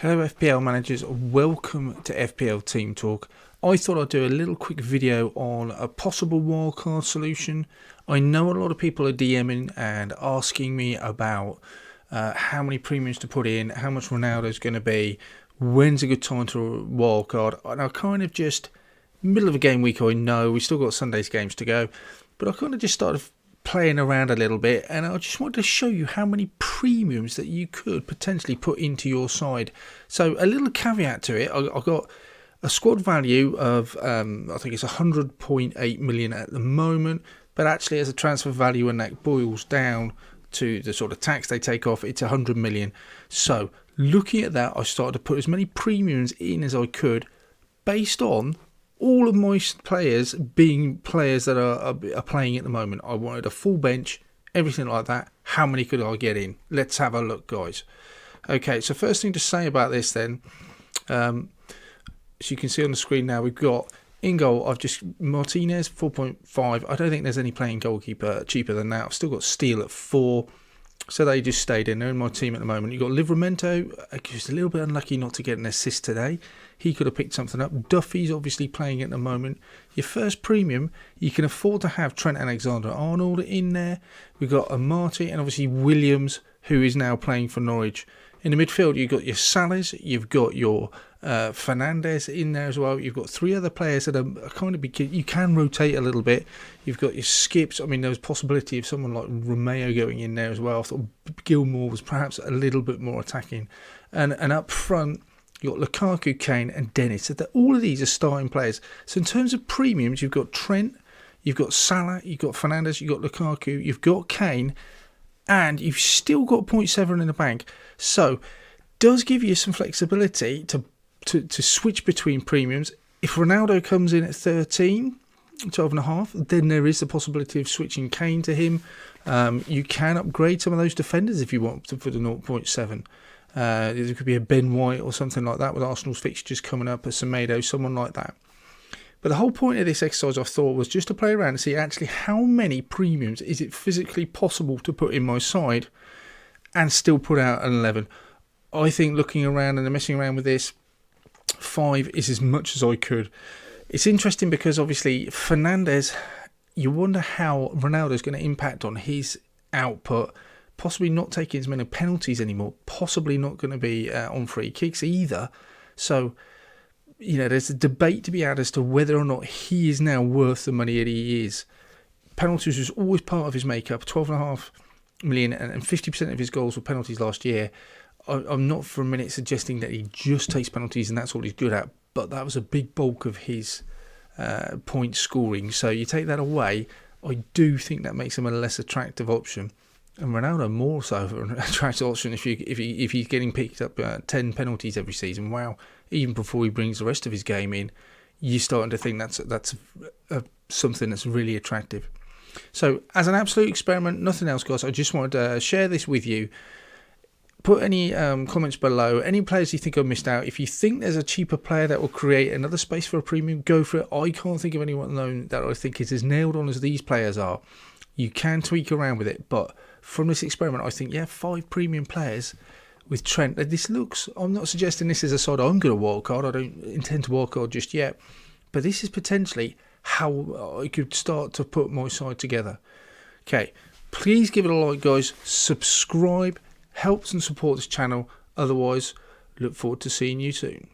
Hello FPL managers, welcome to FPL Team Talk. I thought I'd do a little quick video on a possible wildcard solution. I know a lot of people are DMing and asking me about how many premiums to put in, how much Ronaldo's going to be, when's a good time to wildcard. And I kind of just, middle of a game week, I know, we've still got Sunday's games to go, but I kind of just started playing around a little bit, and I just wanted to show you how many premiums that you could potentially put into your side. So a little caveat to it, I got a squad value of I think it's 100.8 million at the moment, but actually as a transfer value, when that boils down to the sort of tax they take off, it's 100 million. So looking at that, I started to put as many premiums in as I could based on all of my players being players that are playing at the moment. I wanted a full bench, everything like that. How many could I get in? Let's have a look, guys. Okay, so first thing to say about this then, as you can see on the screen now, we've got in goal, I've just Martinez 4.5. I don't think there's any playing goalkeeper cheaper than that. I've still got Steele at 4. So they just stayed in. They're in my team at the moment. You've got Livramento, just a little bit unlucky not to get an assist today. He could have picked something up. Duffy's obviously playing at the moment. Your first premium, you can afford to have Trent Alexander-Arnold in there. We've got Amati and obviously Williams, who is now playing for Norwich. In the midfield, you've got your Salas, you've got your Fernandez in there as well. You've got 3 other players that are kind of you can rotate a little bit. You've got your skips. I mean, there was possibility of someone like Romeo going in there as well. I thought Gilmore was perhaps a little bit more attacking. And up front, you've got Lukaku, Kane and Dennis. So all of these are starting players. So in terms of premiums, you've got Trent, you've got Salah, you've got Fernandez, you've got Lukaku, you've got Kane, and you've still got 0.7 in the bank. So does give you some flexibility to switch between premiums. If Ronaldo comes in at 12.5, then there is the possibility of switching Kane to him. You can upgrade some of those defenders if you want to for the 0.7. There could be a Ben White or something like that with Arsenal's fixtures coming up, a Semedo, someone like that. But the whole point of this exercise, I thought, was just to play around and see actually how many premiums is it physically possible to put in my side and still put out an 11. I think looking around and messing around with this, 5 is as much as I could. It's interesting because obviously Fernandez, you wonder how Ronaldo's going to impact on his output. Possibly not taking as many penalties anymore. Possibly not going to be on free kicks either. So, you know, there's a debate to be had as to whether or not he is now worth the money that he is. Penalties was always part of his makeup. 12.5 million and 50% of his goals were penalties last year. I'm not for a minute suggesting that he just takes penalties and that's all he's good at, but that was a big bulk of his point scoring. So you take that away, I do think that makes him a less attractive option. And Ronaldo more so of an attractive option if he's getting picked up 10 penalties every season. Wow, even before he brings the rest of his game in, you're starting to think that's something that's really attractive. So as an absolute experiment, nothing else, guys. I just wanted to share this with you. Put any comments below. Any players you think I've missed out. If you think there's a cheaper player that will create another space for a premium, go for it. I can't think of anyone known that I think is as nailed on as these players are. You can tweak around with it, but from this experiment, I think, 5 premium players with Trent. This looks, I'm not suggesting this is a side I'm going to wildcard. I don't intend to wildcard just yet, but this is potentially how I could start to put my side together. Okay, please give it a like, guys. Subscribe. Helps and supports this channel. Otherwise, look forward to seeing you soon.